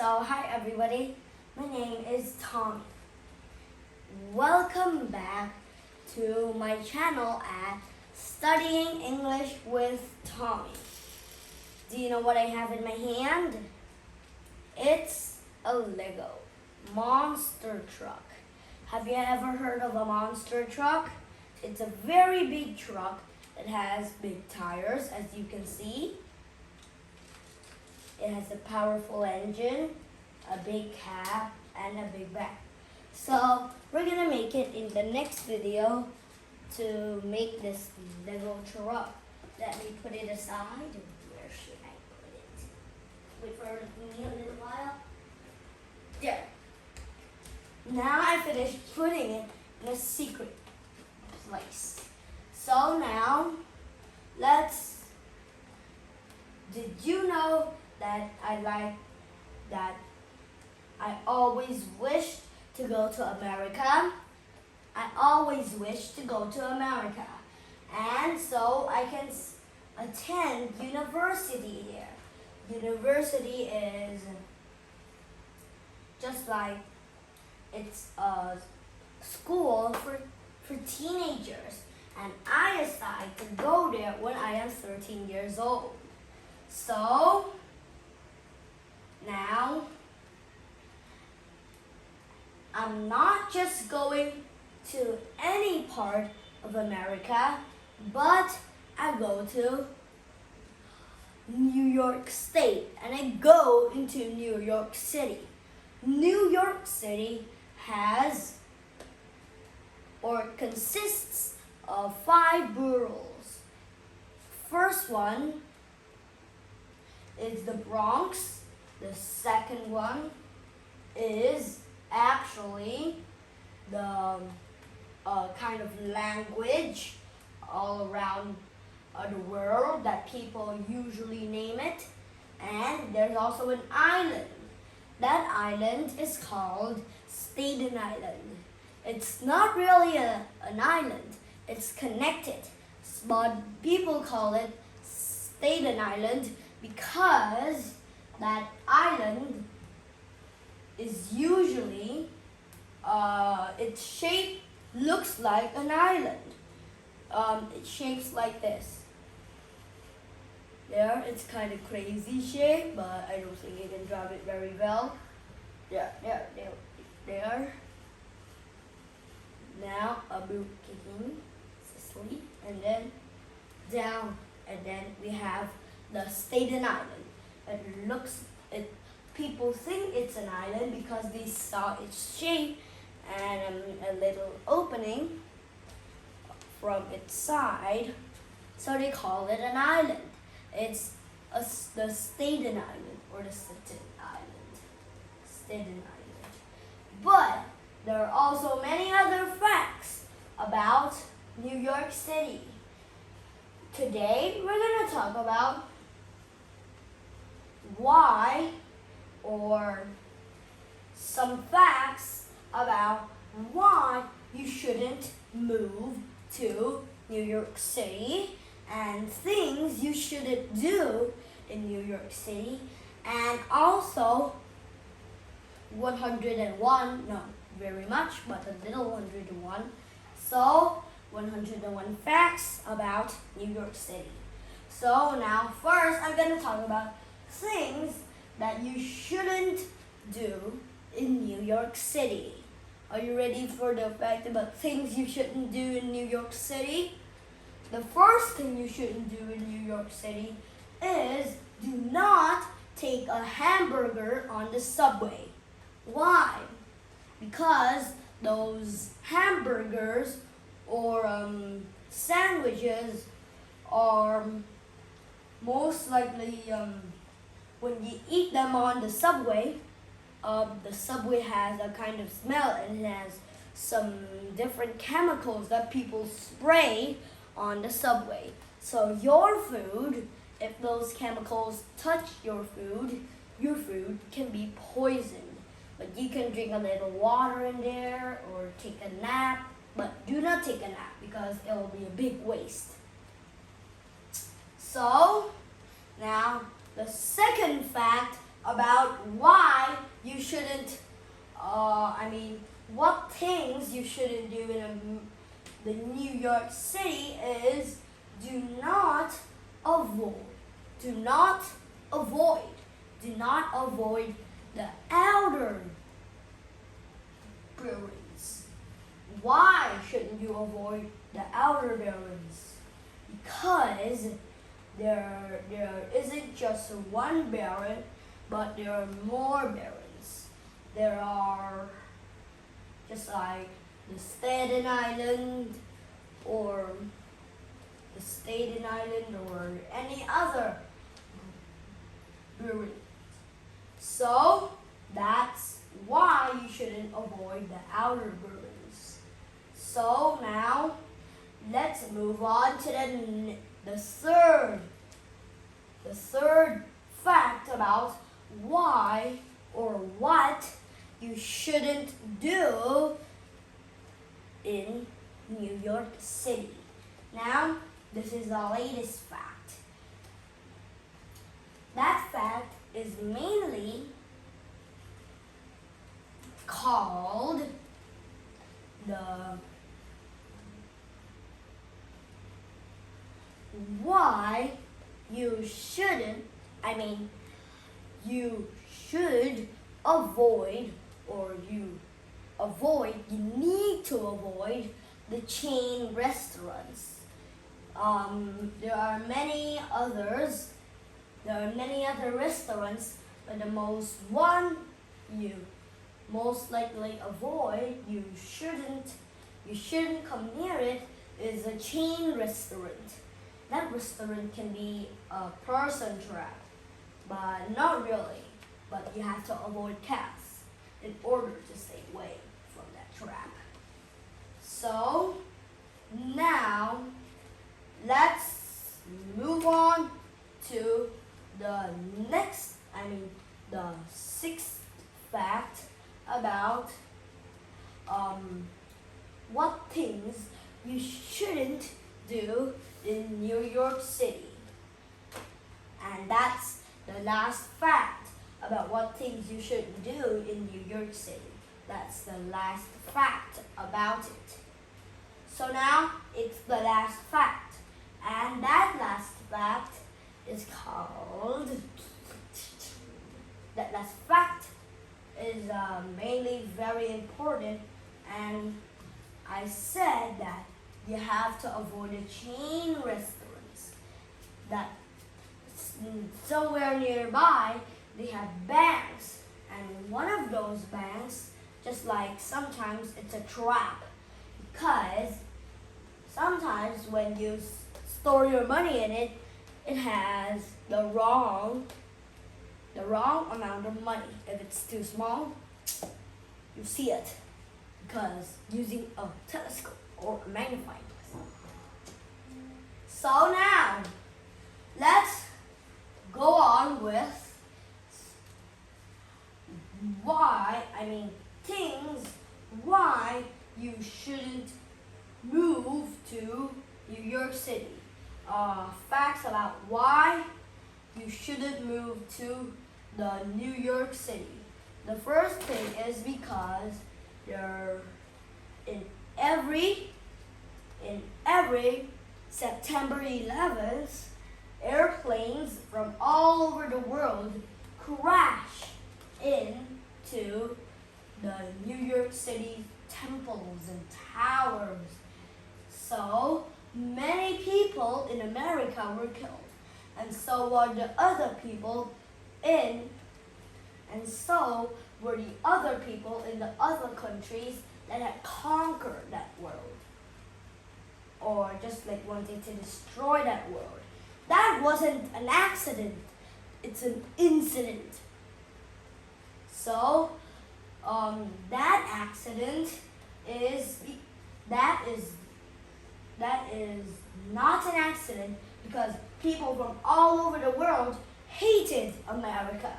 Hi everybody, my name is Tommy. Welcome back to my channel at Studying English with Tommy. Do you know what I have in my hand? It's a Lego monster truck. Have you ever heard of a monster truck? It's a very big truck. It has big tires, as you can see. It has a powerful engine, a big cab, and a big back. So we're gonna make it in the next video to make this Lego truck. Let me put it aside. Where should I put it? Wait for me a little while. There. Now I finished putting it in a secret place. So now, did you know that I always wished to go to America? I always wished to go to America. And so I can attend university here. University is just like it's a school for teenagers. And I decided to go there when I am 13 years old. So now I'm not just going to any part of America, but I go to New York State and I go into New York City. New York City has or consists of 5 boroughs. First one is the Bronx. The second one is actually the kind of language all around the world that people usually name it. And there's also an island. That island is called Staten Island. It's not really an island. It's connected, but people call it Staten Island because that island is usually, its shape looks like an island. It shapes like this. There, it's kind of crazy shape, but I don't think you can draw it very well. There. Now Abu kicking, Sicily, and then down, and then we have the Staten Island. People think it's an island because they saw its shape and a little opening from its side, so they call it an island. It's the Staten Island or the Staten Island. Staten Island. But there are also many other facts about New York City. Today we're going to talk about why, or some facts about why you shouldn't move to New York City and things you shouldn't do in New York City, and also 101, not very much, but a little 101. So 101 facts about New York City. So now first I'm going to talk about things that you shouldn't do in New York City. Are you ready for the fact about things you shouldn't do in New York City? The first thing you shouldn't do in New York City is do not take a hamburger on the subway. Why? Because those hamburgers or sandwiches are most likely, when you eat them on the subway has a kind of smell, and it has some different chemicals that people spray on the subway. So your food, if those chemicals touch your food can be poisoned. But you can drink a little water in there or take a nap, but do not take a nap because it will be a big waste. So now the second fact about why shouldn't, what things you shouldn't do in the New York City is do not avoid, do not avoid, do not avoid the outer buildings. Why shouldn't you avoid the outer buildings? Because there isn't just one Baron, but there are more Barons. There are just like the Staten Island or any other Baron. So that's why you shouldn't avoid the outer Barons. So now let's move on to the third fact about why or what you shouldn't do in New York City. Now, this is the latest fact. That fact is mainly called why you shouldn't, you should avoid, or you need to avoid the chain restaurants. There are many other restaurants, but the one you most likely avoid, you shouldn't come near it, is a chain restaurant. That restaurant can be a person trap, but not really. But you have to avoid cats in order to stay away from that trap. So now let's move on to the sixth fact about what things you shouldn't do in New York City. And that's the last fact about what things you shouldn't do in New York City. That's the last fact about it. So now it's the last fact. And that last fact is called, that last fact is mainly very important, and I said that you have to avoid the chain restaurants. That somewhere nearby they have banks, and one of those banks, just like sometimes it's a trap, because sometimes when you store your money in it, it has the wrong amount of money. If it's too small, you see it, because using a telescope or a magnifying glass. So now, let's go on with why you shouldn't move to New York City. Facts about why you shouldn't move to the New York City. The first thing is because in every September 11th, airplanes from all over the world crash into the New York City temples and towers. So many people in America were killed, and so were the other people in the other countries that had conquered that world, or just like wanting to destroy that world. That wasn't an accident, it's an incident. So that is not an accident, because people from all over the world hated America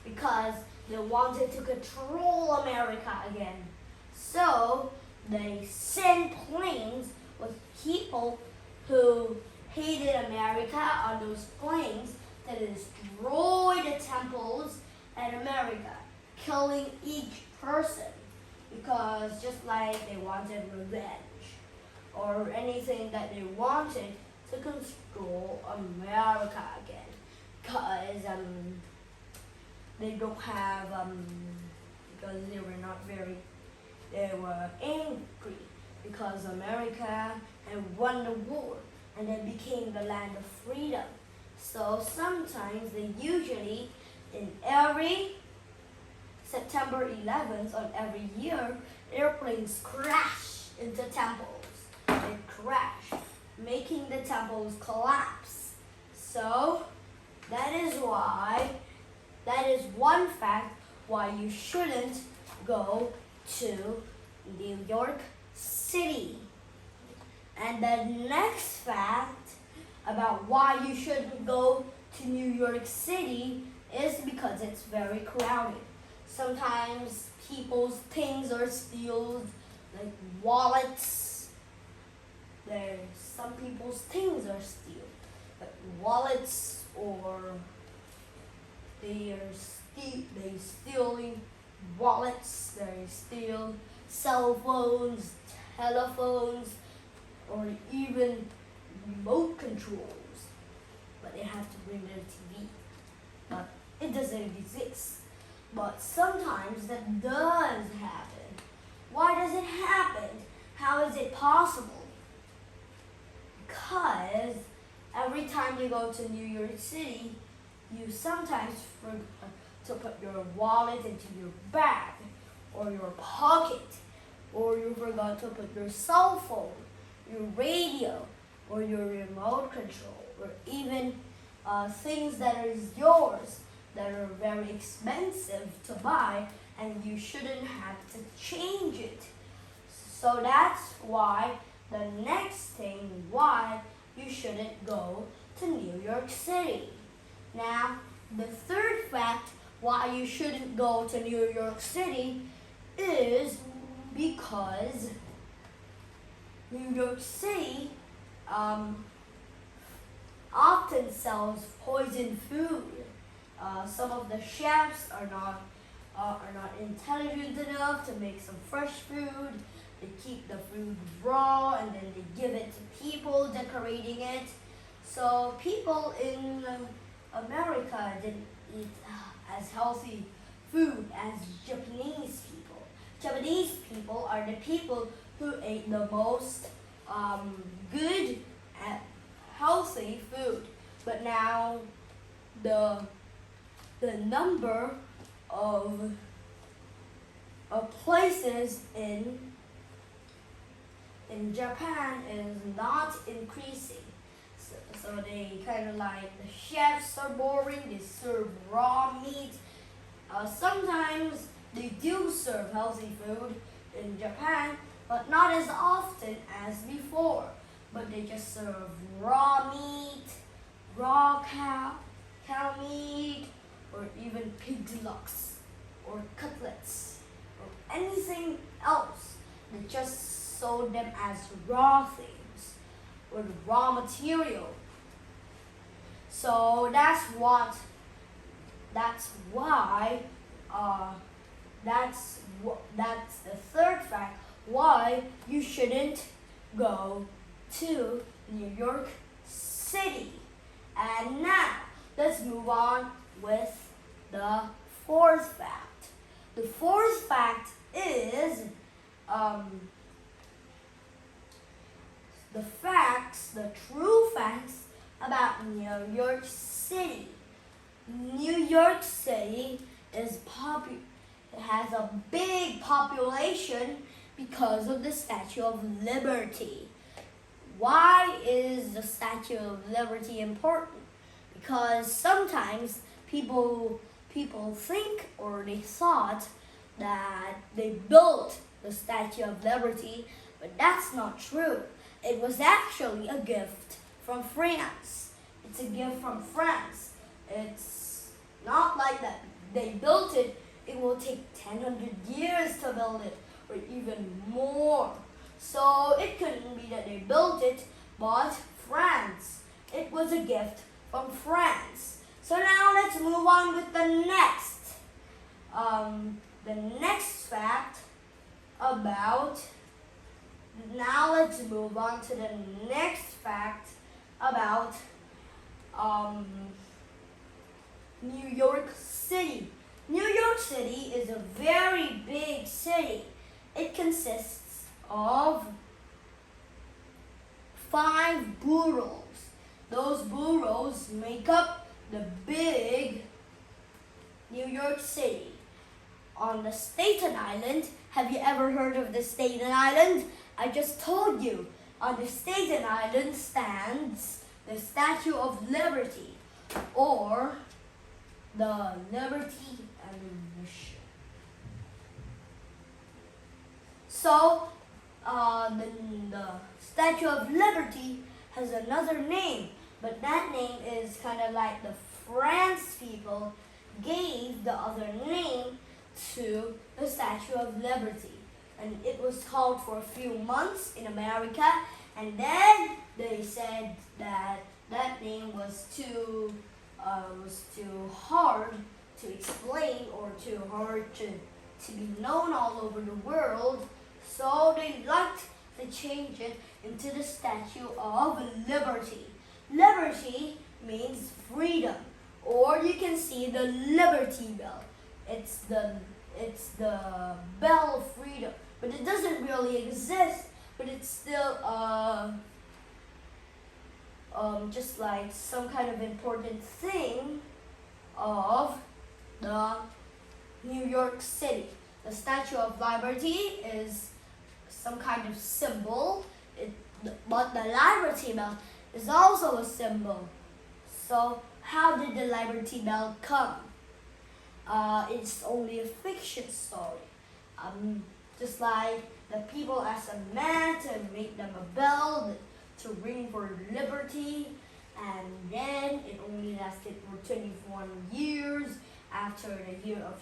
because they wanted to control America again. So they sent planes with people who hated America on those planes to destroy the temples in America, killing each person because just like they wanted revenge or anything that they wanted to control America again because they don't have because they were angry because America had won the war and it became the land of freedom. So sometimes they usually in every September 11th on every year, airplanes crash into temples. They crash, making the temples collapse. So that is one fact why you shouldn't go to New York City. And the next fact about why you shouldn't go to New York City is because it's very crowded. Sometimes people's things are stolen, like wallets. Some people's things are stolen, like wallets, or they stealing wallets. They steal cell phones, telephones, or even remote controls. But they have to bring their TV. But it doesn't exist. But sometimes that does happen. Why does it happen? How is it possible? Because every time you go to New York City, you sometimes forget to put your wallet into your bag or your pocket, or you forgot to put your cell phone, your radio, or your remote control, or even things that is yours that are very expensive to buy, and you shouldn't have to change it. So that's why the next thing why you shouldn't go to New York City. Now, the third fact why you shouldn't go to New York City is because New York City often sells poisoned food. Some of the chefs are not intelligent enough to make some fresh food. They keep the food raw and then they give it to people decorating it. So people in America didn't eat as healthy food as Japanese people. Japanese people are the people who ate the most good and healthy food. But now the number of places in Japan is not increasing. So they kind of like, the chefs are boring, they serve raw meat. Sometimes they do serve healthy food in Japan, but not as often as before. But they just serve raw meat, raw cow meat, or even pig deluxe, or cutlets, or anything else. They just sold them as raw things, or the raw material. So that's why that's the third fact why you shouldn't go to New York City. And now let's move on with the fourth fact. The fourth fact is the true facts about New York City. New York City has a big population because of the Statue of Liberty. Why is the Statue of Liberty important? Because sometimes people think, or they thought, that they built the Statue of Liberty, but that's not true. It was actually a gift from France. It's a gift from France. It's not like that they built it. It will take 1,000 years to build it, or even more. So it couldn't be that they built it, but France. It was a gift from France. So now let's move on with the next the next fact about, now let's move on to the next fact about New York City. New York City is a very big city. It consists of 5 boroughs. Those boroughs make up the big New York City. On the Staten Island, have you ever heard of the Staten Island? I just told you. On the Staten Island stands the Statue of Liberty, or the Liberty Ammunition. So, the Statue of Liberty has another name, but that name is kind of like the France people gave the other name to the Statue of Liberty. And it was called for a few months in America, and then they said that that name was too hard to explain, or too hard to be known all over the world, so they liked to change it into the Statue of Liberty. Liberty means freedom, or you can see the Liberty Bell. It's the bell of freedom, but it doesn't really exist, but it's still just like some kind of important thing of the New York City. The Statue of Liberty is some kind of symbol, but the Liberty Bell is also a symbol. So how did the Liberty Bell come? It's only a fiction story. Just like the people asked a man to make them a bell to ring for liberty, and then it only lasted for 21 years after the year of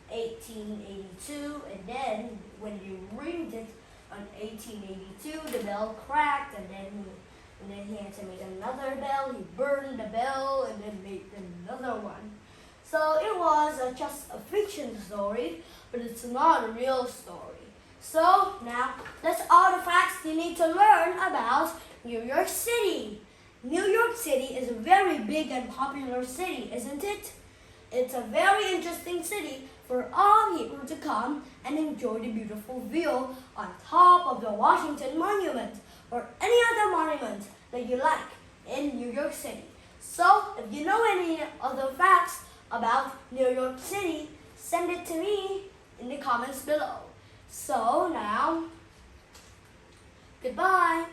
1882, and then when you ringed it on 1882, the bell cracked, and then he had to make another bell. He burned the bell and then made another one. So it was just a fiction story, but it's not a real story. So now, that's all the facts you need to learn about New York City. New York City is a very big and popular city, isn't it? It's a very interesting city for all people to come and enjoy the beautiful view on top of the Washington Monument or any other monument that you like in New York City. So, if you know any other facts about New York City, send it to me in the comments below. So now, goodbye.